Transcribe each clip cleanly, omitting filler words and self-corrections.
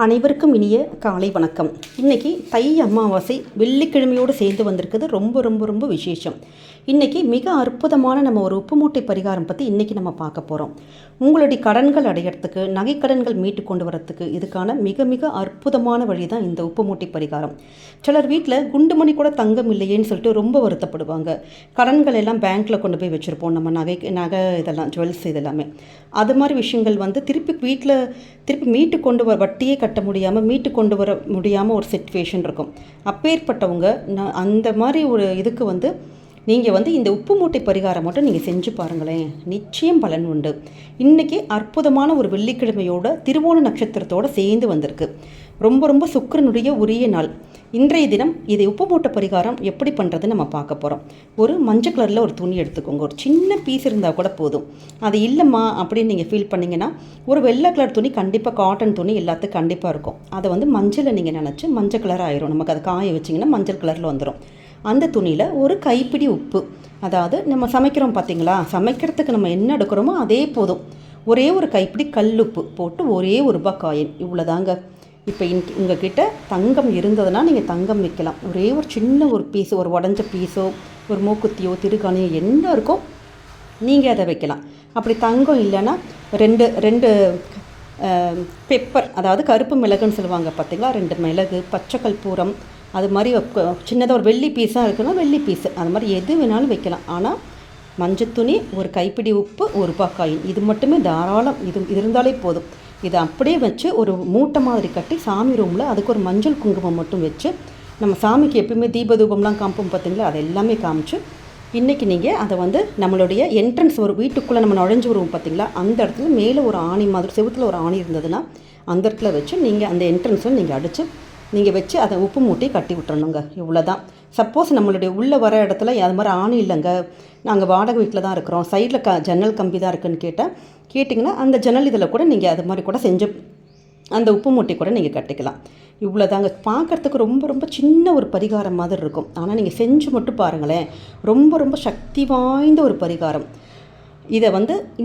அனைவருக்கும் இனிய காலை வணக்கம். இன்றைக்கி தை அமாவாசை வெள்ளிக்கிழமையோடு சேர்ந்து வந்திருக்குது. ரொம்ப ரொம்ப ரொம்ப விசேஷம். இன்றைக்கி மிக அற்புதமான நம்ம ஒரு உப்பு மூட்டை பரிகாரம் பற்றி இன்றைக்கி நம்ம பார்க்க போகிறோம். உங்களுடைய கடன்கள் அடையிறதுக்கு, நகைக்கடன்கள் மீட்டு கொண்டு வரத்துக்கு இதுக்கான மிக மிக அற்புதமான வழி தான் இந்த உப்பு மூட்டை பரிகாரம். சிலர் வீட்டில் குண்டு மணி கூட தங்கம் இல்லையேன்னு சொல்லிட்டு ரொம்ப வருத்தப்படுவாங்க. கடன்கள் எல்லாம் பேங்க்கில் கொண்டு போய் வச்சுருப்போம், நம்ம நகை இதெல்லாம் ஜுவல்ஸ் இதெல்லாமே. அது மாதிரி விஷயங்கள் திருப்பி வீட்டில் திருப்பி மீட்டு கொண்டு வட்டியே கட்ட முடியாமல் மீட்டு கொண்டு வர முடியாமல் ஒரு சிச்சுவேஷன் இருக்கும். அப்பேற்பட்டவங்க அந்த மாதிரி ஒரு இதுக்கு நீங்கள் இந்த உப்பு மூட்டை பரிகாரம் மட்டும் நீங்கள் செஞ்சு பாருங்களேன், நிச்சயம் பலன் உண்டு. இன்றைக்கி அற்புதமான ஒரு வெள்ளிக்கிழமையோட திருவோண நட்சத்திரத்தோடு சேர்ந்து வந்திருக்கு. ரொம்ப ரொம்ப சுக்கிரனுடைய உரிய நாள் இன்றைய தினம். இதை உப்பு மூட்டை பரிகாரம் எப்படி பண்ணுறதுன்னு நம்ம பார்க்க போகிறோம். ஒரு மஞ்சள் கலரில் ஒரு துணி எடுத்துக்கோங்க. ஒரு சின்ன பீஸ் இருந்தால் கூட போதும். அது இல்லைம்மா அப்படின்னு நீங்கள் ஃபீல் பண்ணிங்கன்னா ஒரு வெள்ளை கலர் துணி, கண்டிப்பாக காட்டன் துணி எல்லாத்துக்கும் கண்டிப்பாக இருக்கும். அதை மஞ்சளை நீங்கள் நினச்சி மஞ்சள் கலர் ஆயிரும். நமக்கு அதை காய வச்சிங்கன்னா மஞ்சள் கலரில் வந்துடும். அந்த துணியில் ஒரு கைப்பிடி உப்பு, அதாவது நம்ம சமைக்கிறோம் பார்த்தீங்களா, சமைக்கிறதுக்கு நம்ம என்ன எடுக்கிறோமோ அதே போதும். ஒரே ஒரு கைப்பிடி கல்லுப்பு போட்டு ஒரே ஒரு ரூபாய் காயின், இவ்வளோதாங்க. இப்போ உங்ககிட்ட தங்கம் இருந்ததுன்னா நீங்கள் தங்கம் வைக்கலாம். ஒரே ஒரு சின்ன ஒரு பீஸு, ஒரு உடஞ்ச பீஸோ ஒரு மூக்குத்தியோ திருக்காணியோ என்ன இருக்கோ நீங்கள் அதை வைக்கலாம். அப்படி தங்கம் இல்லைன்னா ரெண்டு பெப்பர், அதாவது கருப்பு மிளகுன்னு சொல்லுவாங்க பார்த்தீங்களா, 2 மிளகு, பச்சை கற்பூரம், அது மாதிரி சின்னதாக ஒரு வெள்ளி பீஸாக இருக்குன்னா வெள்ளி பீஸு, அது மாதிரி எது வேணாலும் வைக்கலாம். ஆனால் மஞ்சள் துணி, ஒரு கைப்பிடி உப்பு, ஒரு ரூபாய் காயின், இது மட்டுமே தாராளம். இது இருந்தாலே போதும். இதை அப்படியே வச்சு ஒரு மூட்டை மாதிரி கட்டி சாமி ரூமில் அதுக்கு ஒரு மஞ்சள் குங்குமம் மட்டும் வச்சு, நம்ம சாமிக்கு எப்பயுமே தீபதூபம்லாம் காமிப்போம் பார்த்தீங்களா, அதை எல்லாமே காமிச்சு இன்றைக்கி நீங்கள் அதை நம்மளுடைய என்ட்ரன்ஸ், ஒரு வீட்டுக்குள்ளே நம்ம நுழைஞ்சு வருவோம் பார்த்தீங்களா, அந்த இடத்துல மேலே ஒரு ஆணி மாதிரி, செவுத்தில் ஒரு ஆணி இருந்ததுன்னா அந்த இடத்துல வச்சு நீங்கள் அந்த என்ட்ரன்ஸில் நீங்கள் அடித்து நீங்கள் வச்சு அதை உப்பு மூட்டையை கட்டி விட்டுறணுங்க. இவ்வளோ தான். சப்போஸ் நம்மளுடைய உள்ளே வர இடத்துல அது மாதிரி ஆணி இல்லைங்க, நாங்கள் வாடகை வீட்டில் தான் இருக்கிறோம், சைடில் ஜன்னல் கம்பி தான் இருக்குதுன்னு கேட்டிங்கன்னா அந்த ஜன்னல் இதில் கூட நீங்கள் அது மாதிரி கூட செஞ்சு அந்த உப்பு மூட்டை கூட நீங்கள் கட்டிக்கலாம். இவ்வளோ தாங்க. பார்க்குறதுக்கு ரொம்ப ரொம்ப சின்ன ஒரு பரிகாரம் மாதிரி இருக்கும். ஆனால் நீங்கள் செஞ்சு மட்டும் பாருங்களேன், ரொம்ப ரொம்ப சக்தி வாய்ந்த ஒரு பரிகாரம். இதை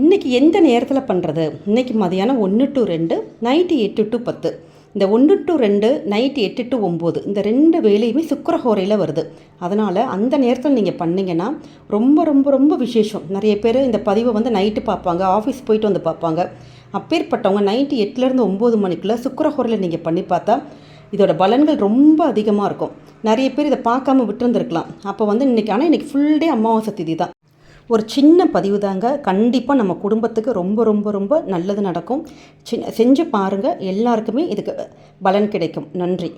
இன்றைக்கி எந்த நேரத்தில் பண்ணுறது? இன்றைக்கி மதியானம் 1 to 2, நைட்டு 8 to 10. இந்த 1 to 2, நைட்டு 8 to 9, இந்த 2 வேலையுமே சுக்கிரஹோரையில் வருது. அதனால் அந்த நேரத்தில் நீங்கள் பண்ணிங்கன்னா ரொம்ப ரொம்ப ரொம்ப விசேஷம். நிறைய பேர் இந்த பதிவை நைட்டு பார்ப்பாங்க, ஆஃபீஸ் போயிட்டு வந்து பார்ப்பாங்க. அப்பேற்பட்டவங்க நைட்டு 8லேருந்து 9 மணிக்குள்ளே சுக்கிரஹோரையில் நீங்கள் பண்ணி பார்த்தா இதோட பலன்கள் ரொம்ப அதிகமாக இருக்கும். நிறைய பேர் இதை பார்க்காம விட்டுருந்துருக்கலாம். அப்போ இன்றைக்கி ஃபுல் டே அமாவாசை திதி தான். ஒரு சின்ன பதிவு தாங்க. கண்டிப்பாக நம்ம குடும்பத்துக்கு ரொம்ப ரொம்ப ரொம்ப நல்லது நடக்கும். செஞ்சு பாருங்கள், எல்லாருக்குமே இதுக்கு பலன் கிடைக்கும். நன்றி.